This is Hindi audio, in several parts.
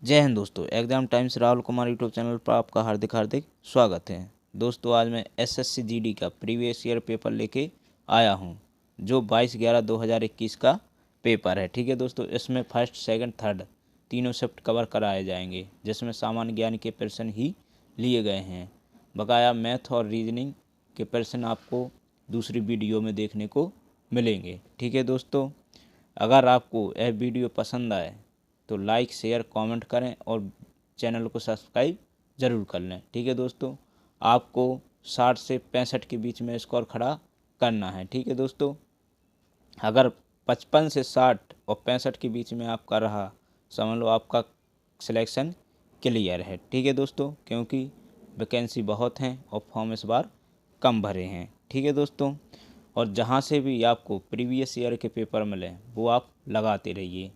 जय हिंद दोस्तों। Exam times Rahul Kumar YouTube channel पर आपका हार्दिक हार्दिक स्वागत है। दोस्तों आज मैं एसएससी जीडी का प्रीवियस ईयर पेपर लेके आया हूं, जो 22/11/2021 का पेपर है। ठीक है दोस्तों, इसमें फर्स्ट सेकंड थर्ड तीनों शिफ्ट कवर कराए जाएंगे, जिसमें सामान्य ज्ञान के प्रश्न ही लिए गए हैं। बकाया मैथ और रीजनिंग के प्रश्न आपको दूसरी वीडियो में देखने को मिलेंगे। ठीक है दोस्तों, अगर आपको यह वीडियो पसंद आए तो लाइक शेयर कमेंट करें और चैनल को सब्सक्राइब ज़रूर कर लें। ठीक है दोस्तों, आपको 60 से 65 के बीच में स्कोर खड़ा करना है। ठीक है दोस्तों, अगर 55 से 60 और 65 के बीच में आपका रहा, समझ लो आपका सिलेक्शन क्लियर है। ठीक है दोस्तों, क्योंकि वैकेंसी बहुत हैं और फॉर्म इस बार कम भरे हैं। ठीक है दोस्तों, और जहाँ से भी आपको प्रीवियस ईयर के पेपर मिले वो आप लगाते रहिए।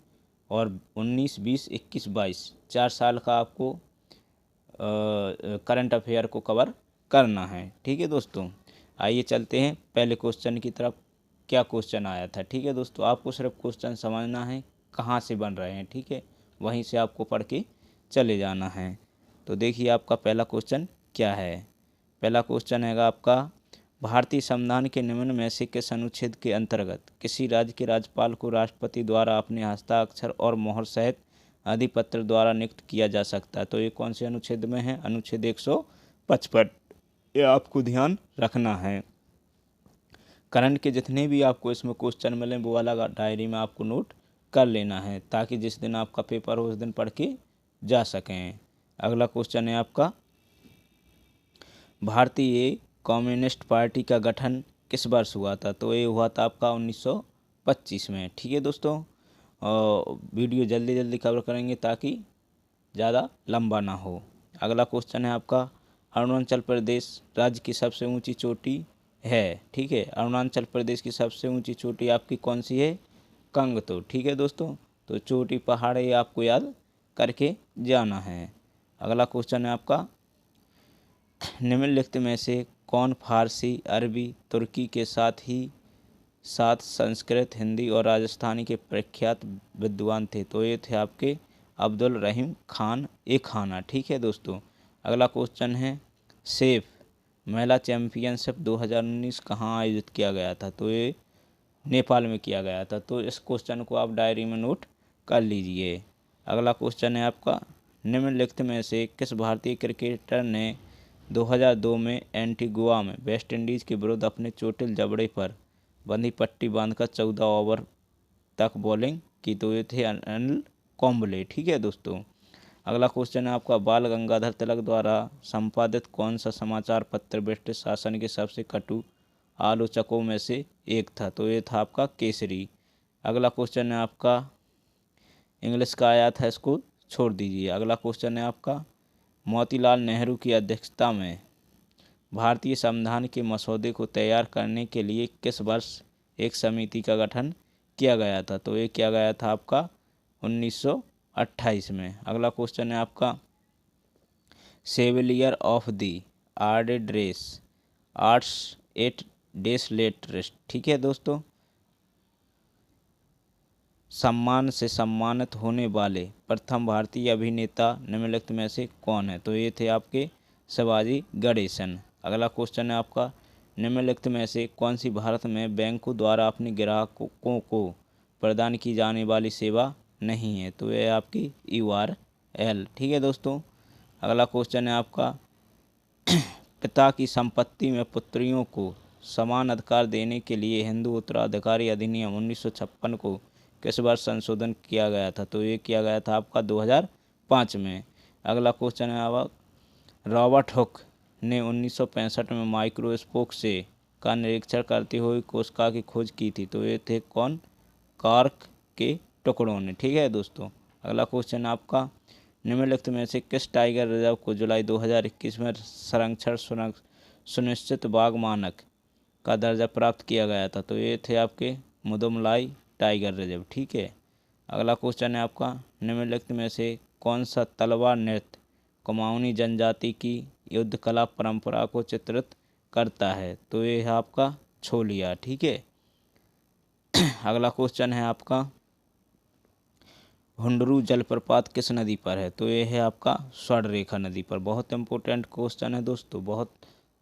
और 19, 20, 21, 22 4 साल का आपको करंट अफेयर को कवर करना है। ठीक है दोस्तों, आइए चलते हैं पहले क्वेश्चन की तरफ। क्या क्वेश्चन आया था? ठीक है दोस्तों, आपको सिर्फ क्वेश्चन समझना है कहाँ से बन रहे हैं। ठीक है, वहीं से आपको पढ़ के चले जाना है। तो देखिए आपका पहला क्वेश्चन क्या है। पहला क्वेश्चन हैगा आपका, भारतीय संविधान के निम्न में से किस अनुच्छेद के अंतर्गत किसी राज्य के राज्यपाल को राष्ट्रपति द्वारा अपने हस्ताक्षर और मोहर सहित अधिपत्र द्वारा नियुक्त किया जा सकता है? तो ये कौन से अनुच्छेद में है? अनुच्छेद 155। ये आपको ध्यान रखना है। करंट के जितने भी आपको इसमें क्वेश्चन मिले वो अलग डायरी में आपको नोट कर लेना है, ताकि जिस दिन आपका पेपर हो उस दिन पढ़ के जा सकें। अगला क्वेश्चन है आपका, भारतीय कम्युनिस्ट पार्टी का गठन किस वर्ष हुआ था? तो ये हुआ था आपका 1925 में। ठीक है दोस्तों, वीडियो जल्दी जल्दी कवर करेंगे ताकि ज़्यादा लंबा ना हो। अगला क्वेश्चन है आपका, अरुणाचल प्रदेश राज्य की सबसे ऊंची चोटी है। ठीक है, अरुणाचल प्रदेश की सबसे ऊंची चोटी आपकी कौन सी है? कंगतो। ठीक है दोस्तों, तो चोटी पहाड़ ये आपको याद करके जाना है। अगला क्वेश्चन है आपका, निम्नलिखित में से कौन फारसी, अरबी, तुर्की के साथ संस्कृत, हिंदी और राजस्थानी के प्रख्यात विद्वान थे? तो ये थे आपके अब्दुल रहीम खान ए खाना। ठीक है दोस्तों, अगला क्वेश्चन है, सेफ महिला चैंपियनशिप 2019 कहाँ आयोजित किया गया था? तो ये नेपाल में किया गया था। तो इस क्वेश्चन को आप डायरी में नोट कर लीजिए। अगला क्वेश्चन है आपका, निम्नलिखित में से किस भारतीय क्रिकेटर ने 2002 में एंटीगुआ में वेस्ट इंडीज़ के विरुद्ध अपने चोटिल जबड़े पर बंधी पट्टी बांधकर 14 ओवर तक बॉलिंग की? तो ये थे अनिल कुंबले। ठीक है दोस्तों, अगला क्वेश्चन है आपका, बाल गंगाधर तिलक द्वारा संपादित कौन सा समाचार पत्र ब्रिटिश शासन के सबसे कटु आलोचकों में से एक था? तो ये था आपका केसरी। अगला क्वेश्चन है आपका, इंग्लिश का आया था, इसको छोड़ दीजिए। अगला क्वेश्चन है आपका, मोतीलाल नेहरू की अध्यक्षता में भारतीय संविधान के मसौदे को तैयार करने के लिए किस वर्ष एक समिति का गठन किया गया था? तो ये किया गया था आपका 1928 में। अगला क्वेश्चन है आपका, सेविलियर ऑफ द आर्डेड रेस आर्ट्स एट डेस लेट रेस्ट। ठीक है दोस्तों, सम्मान से सम्मानित होने वाले प्रथम भारतीय अभिनेता निम्नलिखित में से कौन है? तो ये थे आपके शिवाजी गणेशन। अगला क्वेश्चन है आपका, निम्नलिखित में से कौन सी भारत में बैंकों द्वारा अपने ग्राहकों को प्रदान की जाने वाली सेवा नहीं है? तो ये आपकी URL। ठीक है दोस्तों, अगला क्वेश्चन है आपका, पिता की संपत्ति में पुत्रियों को समान अधिकार देने के लिए हिंदू उत्तराधिकारी अधिनियम 1956 को किस बार संशोधन किया गया था? तो ये किया गया था आपका 2005 में। अगला क्वेश्चन है आपका, रॉबर्ट हुक ने 1965 में माइक्रोस्कोप से का निरीक्षण करते हुए कोशिका की खोज की थी? तो ये थे कौन? कार्क के टुकड़ों ने। ठीक है दोस्तों, अगला क्वेश्चन आपका, निम्नलिखित में से किस टाइगर रिजर्व को जुलाई 2021 में संरक्षण सुनिश्चित बाघ मानक का दर्जा प्राप्त किया गया था? तो ये थे आपके मुदुमलाई टाइगर रिजर्व। ठीक है, अगला क्वेश्चन है आपका, निम्नलिखित में से कौन सा तलवार नृत्य कुमाऊनी जनजाति की युद्ध कला परंपरा को चित्रित करता है? तो ये है आपका छोलिया। ठीक है, अगला क्वेश्चन है आपका, हुंडरू जलप्रपात किस नदी पर है? तो ये है आपका स्वर्णरेखा नदी पर। बहुत इंपॉर्टेंट क्वेश्चन है दोस्तों, बहुत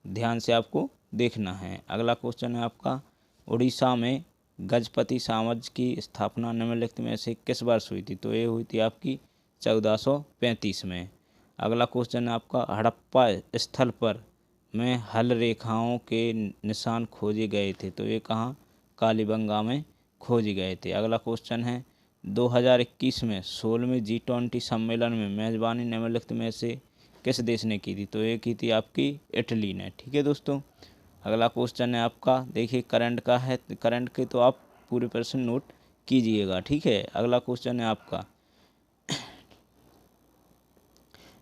ध्यान से आपको देखना है। अगला क्वेश्चन है आपका, उड़ीसा में गजपति साम्राज्य की स्थापना निम्नलिखित में से किस वर्ष हुई थी? तो ये हुई थी आपकी 1435 में। अगला क्वेश्चन है आपका, हड़प्पा स्थल पर में हल रेखाओं के निशान खोजे गए थे? तो ये कहाँ? कालीबंगा में खोजे गए थे। अगला क्वेश्चन है, 2021 में 16वें G20 सम्मेलन में मेजबानी निम्नलिखित में से किस देश ने की थी? तो ये की थी आपकी इटली ने। ठीक है दोस्तों। अगला क्वेश्चन है आपका, देखिए करंट का है, करंट के तो आप पूरे प्रश्न नोट कीजिएगा। ठीक है। अगला क्वेश्चन है आपका,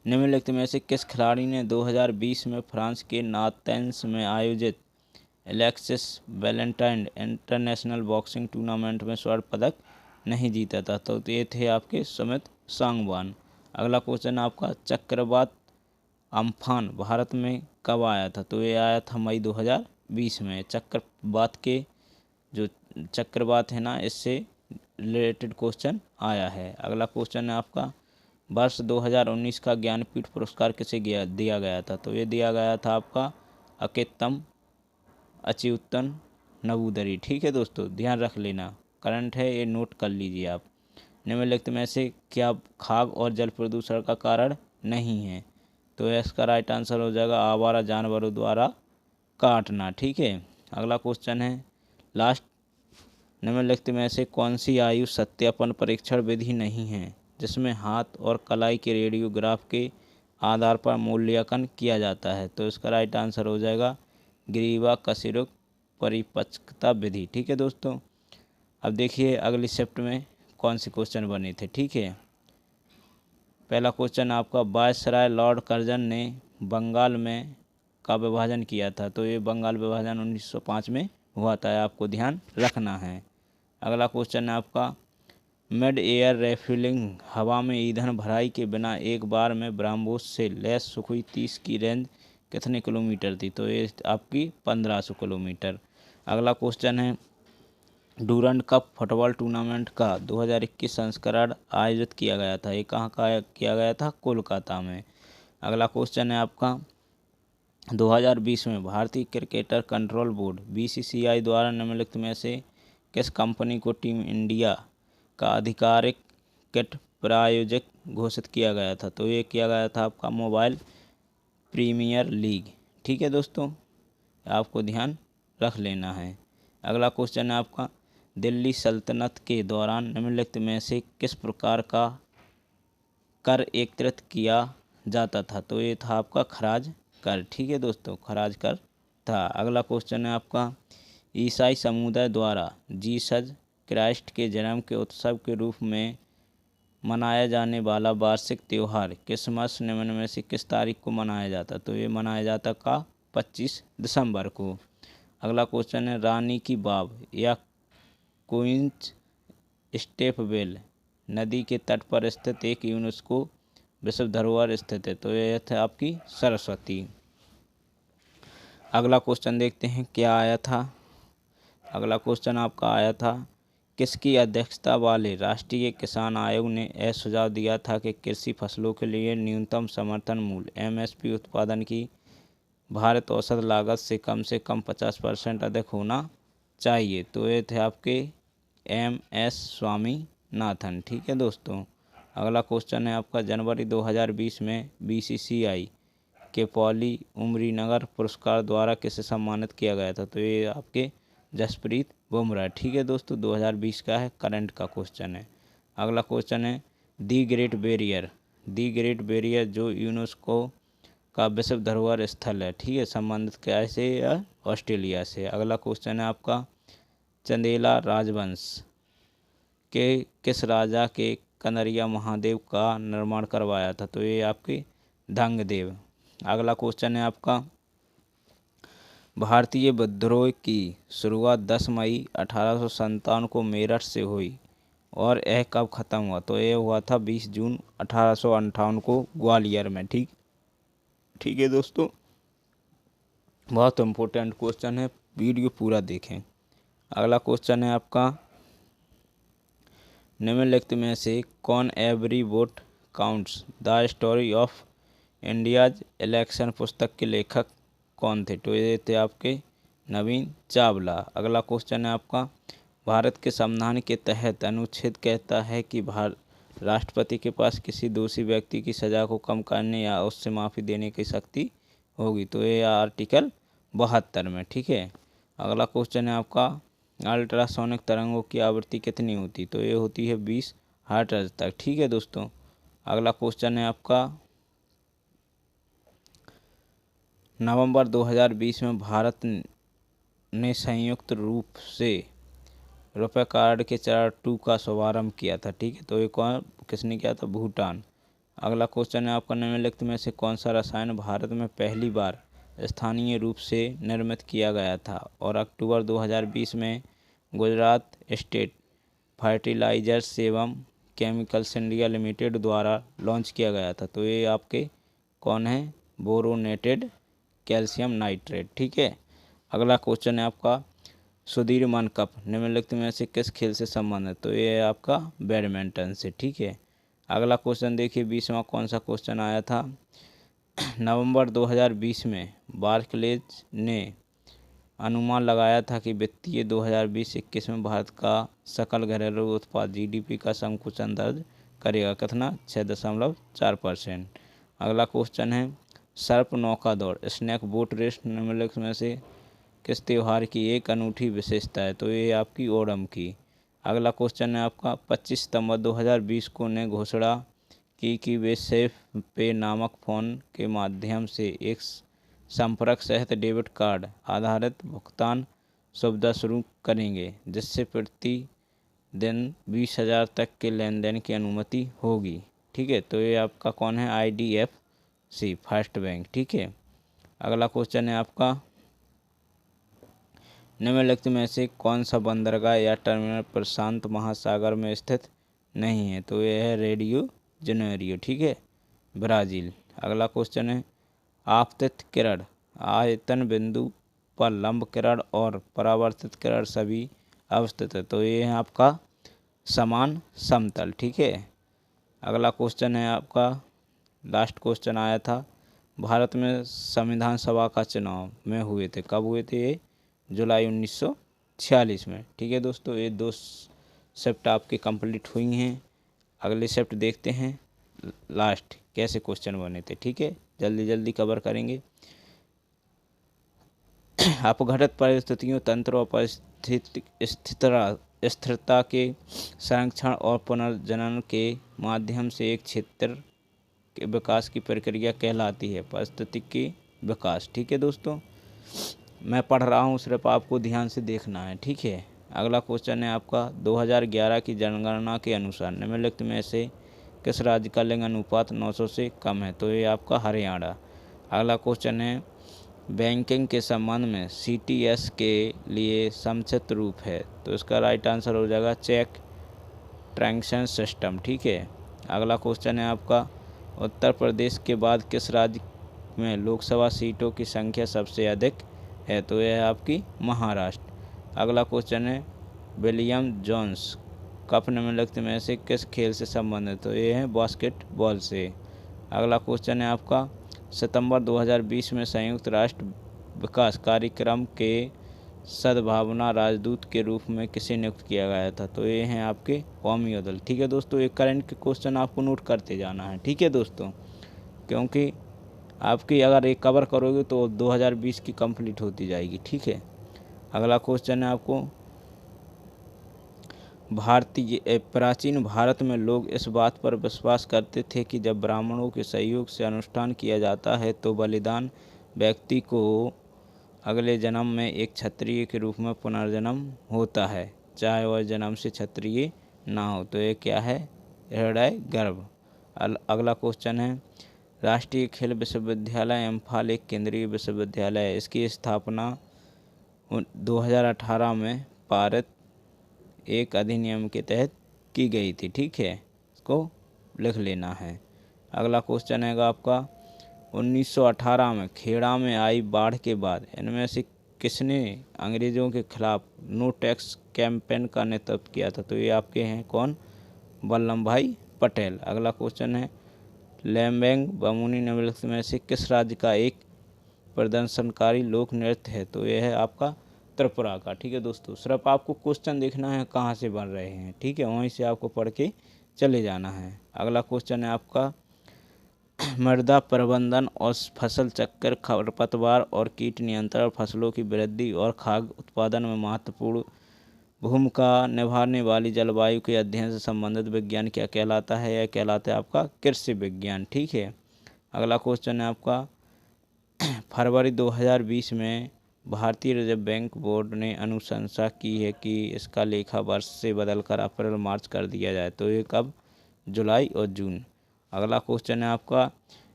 निम्नलिखित में से किस खिलाड़ी ने 2020 में फ्रांस के नातेंस में आयोजित Alexis Valentine international boxing tournament में स्वर्ण पदक नहीं जीता था? तो ये थे आपके सुमित सांगवान। अगला क्वेश्चन आपका, चक्रवात अम्फान भारत में कब आया था? तो ये आया था मई 2020 में। चक्रवात के जो चक्रवात है ना, इससे रिलेटेड क्वेश्चन आया है। अगला क्वेश्चन है आपका, वर्ष 2019 का ज्ञानपीठ पुरस्कार किसे दिया गया था? तो ये दिया गया था आपका अकेतम अच्युतन नवूदरी। ठीक है दोस्तों, ध्यान रख लेना, करंट है, ये नोट कर लीजिए आप। निम्नलिखित में से क्या खाद्य और जल प्रदूषण का कारण नहीं है? तो इसका राइट आंसर हो जाएगा आवारा जानवरों द्वारा काटना। ठीक है। अगला क्वेश्चन है लास्ट, निम्नलिखित में से कौन सी आयु सत्यापन परीक्षण विधि नहीं है जिसमें हाथ और कलाई के रेडियोग्राफ के आधार पर मूल्यांकन किया जाता है? तो इसका राइट आंसर हो जाएगा ग्रीवा कशेरुक परिपक्वता विधि। ठीक है दोस्तों। अब देखिए अगली शिफ्ट में कौन से क्वेश्चन बने थे। ठीक है। पहला क्वेश्चन आपका, वायसराय लॉर्ड कर्जन ने बंगाल में का विभाजन किया था? तो ये बंगाल विभाजन 1905 में हुआ था, आपको ध्यान रखना है। अगला क्वेश्चन है आपका, मिड एयर रिफ्यूलिंग हवा में ईंधन भराई के बिना एक बार में ब्रह्मोस से लैस सुखोई 30 की रेंज कितने किलोमीटर थी? तो ये आपकी 1500 किलोमीटर। अगला क्वेश्चन है, डूरंड कप फुटबॉल टूर्नामेंट का 2021 संस्करण आयोजित किया गया था? ये कहाँ का किया गया था? कोलकाता में। अगला क्वेश्चन है आपका, 2020 में भारतीय क्रिकेटर कंट्रोल बोर्ड BCCI द्वारा निम्नलिखित में से किस कंपनी को टीम इंडिया का आधिकारिक किट प्रायोजक घोषित किया गया था? तो ये किया गया था आपका मोबाइल प्रीमियर लीग। ठीक है दोस्तों, आपको ध्यान रख लेना है। अगला क्वेश्चन है आपका, दिल्ली सल्तनत के दौरान निम्नलिखित में से किस प्रकार का कर एकत्रित किया जाता था? तो ये था आपका खराज कर। ठीक है दोस्तों, खराज कर था। अगला क्वेश्चन है आपका, ईसाई समुदाय द्वारा जीसस क्राइस्ट के जन्म के उत्सव के रूप में मनाया जाने वाला वार्षिक त्यौहार क्रिसमस निम्न में से किस तारीख को मनाया जाता? तो ये मनाया जाता का 25 दिसंबर को। अगला क्वेश्चन है, रानी की बाव या क्वींस स्टेपवेल नदी के तट पर स्थित एक यूनेस्को विश्व धरोहर स्थित है? तो यह था आपकी सरस्वती। अगला क्वेश्चन देखते हैं क्या आया था। अगला क्वेश्चन आपका आया था, किसकी अध्यक्षता वाले राष्ट्रीय किसान आयोग ने यह सुझाव दिया था कि कृषि फसलों के लिए न्यूनतम समर्थन मूल्य MSP उत्पादन की भारत औसत लागत से कम 50% अधिक होना चाहिए? तो ये थे आपके MS स्वामीनाथन। ठीक है दोस्तों। अगला क्वेश्चन है आपका, जनवरी 2020 में BCCI के पॉली उमरी नगर पुरस्कार द्वारा किसे सम्मानित किया गया था? तो ये आपके जसप्रीत बुमराह। ठीक है दोस्तों, 2020 का है, करंट का क्वेश्चन है। अगला क्वेश्चन है, दी ग्रेट बैरियर जो यूनेस्को का विश्व धरोहर स्थल है, ठीक है, संबंधित क्या से या ऑस्ट्रेलिया से? अगला क्वेश्चन है आपका, चंदेला राजवंश के किस राजा के कनरिया महादेव का निर्माण करवाया था? तो ये आपके धंगदेव। अगला क्वेश्चन है आपका, भारतीय विद्रोह की शुरुआत 10 मई 1857 को मेरठ से हुई और यह कब ख़त्म हुआ? तो यह हुआ था 20 जून 1858 को ग्वालियर में। ठीक है दोस्तों, बहुत इम्पोर्टेंट क्वेश्चन है, वीडियो पूरा देखें। अगला क्वेश्चन है आपका, निम्नलिखित में से कौन every vote counts the story of India's election पुस्तक के लेखक कौन थे? तो ये थे आपके नवीन चावला। अगला क्वेश्चन है आपका, भारत के संविधान के तहत अनुच्छेद कहता है कि राष्ट्रपति के पास किसी दोषी व्यक्ति की सज़ा को कम करने या उससे माफ़ी देने की शक्ति होगी। तो ये आर्टिकल 72 में। ठीक है। अगला क्वेश्चन है आपका, अल्ट्रासोनिक तरंगों की आवृत्ति कितनी होती? तो ये होती है 20 हर्ट्ज तक। ठीक है दोस्तों। अगला क्वेश्चन है आपका, नवंबर 2020 में भारत ने संयुक्त रूप से रुपए कार्ड के चरण 2 का शुभारंभ किया था। ठीक है। तो ये कौन किसने किया था? भूटान। अगला क्वेश्चन है आपका, निम्नलिखित में से कौन सा रसायन भारत में पहली बार स्थानीय रूप से निर्मित किया गया था और अक्टूबर 2020 में गुजरात स्टेट फर्टिलाइजर्स एवं केमिकल्स इंडिया लिमिटेड द्वारा लॉन्च किया गया था? तो ये आपके कौन है? Boronated calcium nitrate. ठीक है। अगला क्वेश्चन है आपका, सुधीरमन कप निम्नलिखित में से किस खेल से संबंधित? तो ये है आपका बैडमिंटन से। ठीक है। अगला क्वेश्चन देखिए 20वां कौन सा क्वेश्चन आया था, नवंबर 2020 में बार्कलेज ने अनुमान लगाया था कि वित्तीय 2020-21 में भारत का सकल घरेलू उत्पाद जीडीपी का संकुचन दर्ज करेगा कितना? 6.4%। अगला क्वेश्चन है, सर्प नौका दौड़ स्नैक बोट रेस निम्नलिखित में से किस त्यौहार की एक अनूठी विशेषता है? तो ये आपकी ओणम की। अगला क्वेश्चन है आपका, 25 सितंबर 2020 को ने घोषणा की कि वे सेफ पे नामक फ़ोन के माध्यम से एक संपर्क सहित डेबिट कार्ड आधारित भुगतान सुविधा शुरू करेंगे, जिससे प्रति दिन 20,000 तक के लेन देन की अनुमति होगी। ठीक है। तो ये आपका कौन है? IDFC first bank. ठीक है। अगला क्वेश्चन है आपका, निम्नलिखित में से कौन सा बंदरगाह या टर्मिनल प्रशांत महासागर में स्थित नहीं है? तो यह है रेडियो जेनेरियो। ठीक है, ब्राज़ील। अगला क्वेश्चन है, आपतित किरण आयतन बिंदु पर लंब किरण और परावर्तित किरण सभी अवस्थित है। तो ये है आपका समान समतल। ठीक है। अगला क्वेश्चन है आपका, लास्ट क्वेश्चन आया था, भारत में संविधान सभा का चुनाव में हुए थे, कब हुए थे? ये जुलाई 1946 में। ठीक है दोस्तों, ये 2 शिफ्ट आपकी कंप्लीट हुई हैं। अगले शिफ्ट देखते हैं लास्ट कैसे क्वेश्चन बने थे। ठीक है, जल्दी जल्दी कवर करेंगे। अपघटित परिस्थितियों, तंत्र और परिस्थिति स्थिरता के संरक्षण और पुनर्जनन के माध्यम से एक क्षेत्र के विकास की प्रक्रिया कहलाती है पारिस्थितिकी विकास। ठीक है दोस्तों, मैं पढ़ रहा हूँ, सिर्फ आपको ध्यान से देखना है। ठीक है। अगला क्वेश्चन है आपका, 2011 की जनगणना के अनुसार निम्नलिखित में से किस राज्य का लिंग अनुपात 900 से कम है? तो ये आपका हरियाणा। अगला क्वेश्चन है, बैंकिंग के संबंध में CTS के लिए संक्षिप्त रूप है? तो इसका राइट आंसर हो जाएगा चेक ट्रांजैक्शन सिस्टम। ठीक है। अगला क्वेश्चन है आपका, उत्तर प्रदेश के बाद किस राज्य में लोकसभा सीटों की संख्या सबसे अधिक है? तो यह है आपकी महाराष्ट्र। अगला क्वेश्चन है, विलियम जोन्स कप निम्नलिखित में से किस खेल से संबंधित? तो ये है बास्केटबॉल से। अगला क्वेश्चन है आपका, सितंबर 2020 में संयुक्त राष्ट्र विकास कार्यक्रम के सद्भावना राजदूत के रूप में किसे नियुक्त किया गया था? तो ये हैं आपके कौमी अदल। ठीक है दोस्तों, एक करंट के क्वेश्चन आपको नोट करते जाना है। ठीक है दोस्तों, क्योंकि आपकी अगर एक कवर करोगे तो 2020 की कंप्लीट होती जाएगी। ठीक है। अगला क्वेश्चन है आपको, प्राचीन भारत में लोग इस बात पर विश्वास करते थे कि जब ब्राह्मणों के सहयोग से अनुष्ठान किया जाता है तो बलिदान व्यक्ति को अगले जन्म में एक क्षत्रिय के रूप में पुनर्जन्म होता है, चाहे वह जन्म से क्षत्रिय ना हो। तो ये क्या है? हृदय गर्भ। अगला क्वेश्चन है, राष्ट्रीय खेल विश्वविद्यालय इम्फाल एक केंद्रीय विश्वविद्यालय है। इसकी स्थापना 2018 में पारित एक अधिनियम के तहत की गई थी। ठीक है, इसको लिख लेना है। अगला क्वेश्चन है आपका, 1918 में खेड़ा में आई बाढ़ के बाद इनमें से किसने अंग्रेज़ों के खिलाफ नो टैक्स कैंपेन का नेतृत्व किया था? तो ये आपके हैं कौन? वल्लभ भाई पटेल। अगला क्वेश्चन है लैम्बैंग बामुनी निम्नलिखित में से किस राज्य का एक प्रदर्शनकारी लोक नृत्य है? तो यह है आपका त्रिपुरा का। ठीक है दोस्तों, सिर्फ आपको क्वेश्चन देखना है कहाँ से बन रहे हैं, ठीक है, वहीं से आपको पढ़ के चले जाना है। अगला क्वेश्चन है आपका मृदा प्रबंधन और फसल चक्र, खरपतवार और कीट नियंत्रण, फसलों की वृद्धि और खाद्य उत्पादन में महत्वपूर्ण भूमिका निभाने वाली जलवायु के अध्ययन से संबंधित विज्ञान क्या कहलाता है? यह कहलाता है आपका कृषि विज्ञान। ठीक है। अगला क्वेश्चन है आपका फरवरी 2020 में भारतीय रिजर्व बैंक बोर्ड ने अनुशंसा की है कि इसका लेखा वर्ष से बदलकर अप्रैल मार्च कर दिया जाए, तो ये कब? जुलाई और जून। अगला क्वेश्चन है आपका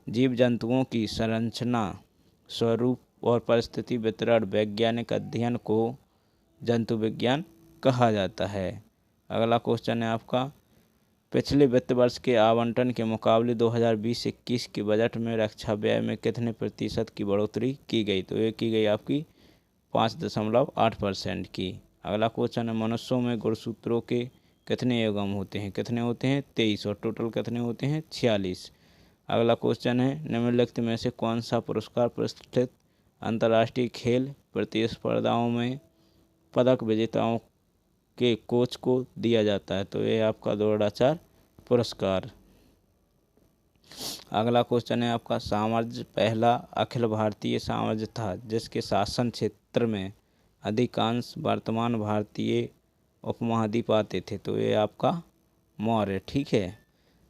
जीव जंतुओं की संरचना, स्वरूप और परिस्थिति वितरण वैज्ञानिक अध्ययन को जंतु विज्ञान कहा जाता है। अगला क्वेश्चन है आपका पिछले वित्त वर्ष के आवंटन के मुकाबले 2020-21 के बजट में रक्षा व्यय में कितने प्रतिशत की बढ़ोतरी की गई? तो ये की गई आपकी 5.8% की। अगला क्वेश्चन है मनुष्यों में गुणसूत्रों के कितने युग्म होते हैं? कितने होते हैं? 23। और टोटल कितने होते हैं? 46। अगला क्वेश्चन है निम्नलिखित में से कौन सा पुरस्कार प्रतिष्ठित अंतर्राष्ट्रीय खेल प्रतिस्पर्धाओं में पदक विजेताओं के कोच को दिया जाता है? तो ये आपका द्रोणाचार्य पुरस्कार। अगला क्वेश्चन है आपका साम्राज्य पहला अखिल भारतीय साम्राज्य था जिसके शासन क्षेत्र में अधिकांश वर्तमान भारतीय उपमहाद्वीप आते थे? तो ये आपका मौर्य। ठीक है।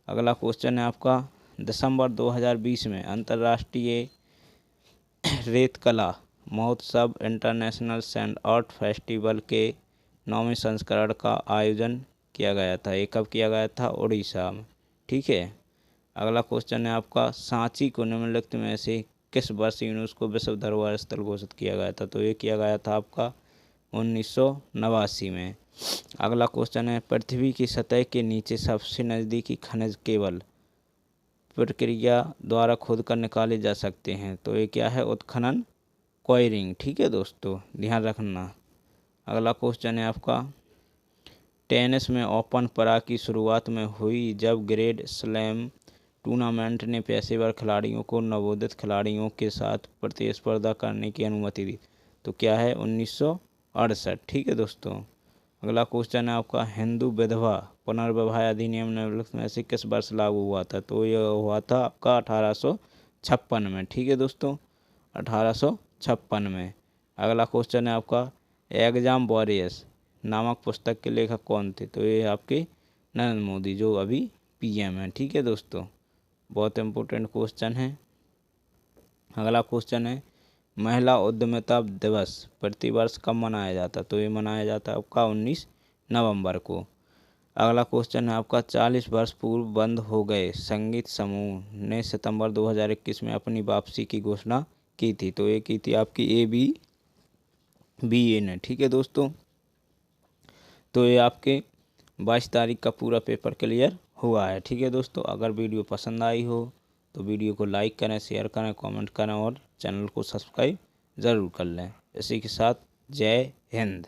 अगला क्वेश्चन है आपका दिसंबर 2020 में अंतर्राष्ट्रीय रेतकला महोत्सव इंटरनेशनल सैंड आर्ट फेस्टिवल के 9वें संस्करण का आयोजन किया गया था। ये कब किया गया था? उड़ीसा में। ठीक है। अगला क्वेश्चन है आपका सांची को निम्नलिखित में से किस वर्ष यूनेस्को विश्व धरोहर स्थल घोषित किया गया था? तो ये किया गया था आपका 1989 में। अगला क्वेश्चन है पृथ्वी की सतह के नीचे सबसे नज़दीकी खनिज केवल प्रक्रिया द्वारा खोदकर निकाले जा सकते हैं? तो ये क्या है? उत्खनन, क्वायरिंग। ठीक है दोस्तों, ध्यान रखना। अगला क्वेश्चन है आपका टेनिस में ओपन पराग की शुरुआत में हुई जब ग्रैंड स्लैम टूर्नामेंट ने पेशेवर खिलाड़ियों को नवोदित खिलाड़ियों के साथ प्रतिस्पर्धा करने की अनुमति दी? तो क्या है? 1968। ठीक है दोस्तों। अगला क्वेश्चन है आपका हिंदू विधवा पुनर्विवाह अधिनियम निम्नलिखित में से किस वर्ष लागू हुआ था? तो यह हुआ था आपका 1856 में। ठीक है दोस्तों, 1856 में। अगला क्वेश्चन है आपका एग्जाम वॉरियर्स नामक पुस्तक के लेखक कौन थे? तो ये आपके नरेंद्र मोदी, जो अभी पीएम हैं। ठीक है दोस्तों, बहुत इंपॉर्टेंट क्वेश्चन है। अगला क्वेश्चन है महिला उद्यमिता दिवस प्रतिवर्ष कब मनाया जाता? तो ये मनाया जाता है आपका 19 नवंबर को। अगला क्वेश्चन है आपका 40 वर्ष पूर्व बंद हो गए संगीत समूह ने सितंबर 2021 में अपनी वापसी की घोषणा की थी? तो ये की थी आपकी ABBA ने। ठीक है दोस्तों, तो ये आपके 22 तारीख का पूरा पेपर क्लियर हुआ है। ठीक है दोस्तों, अगर वीडियो पसंद आई हो तो वीडियो को लाइक करें, शेयर करें, कमेंट करें और चैनल को सब्सक्राइब ज़रूर कर लें। इसी के साथ जय हिंद।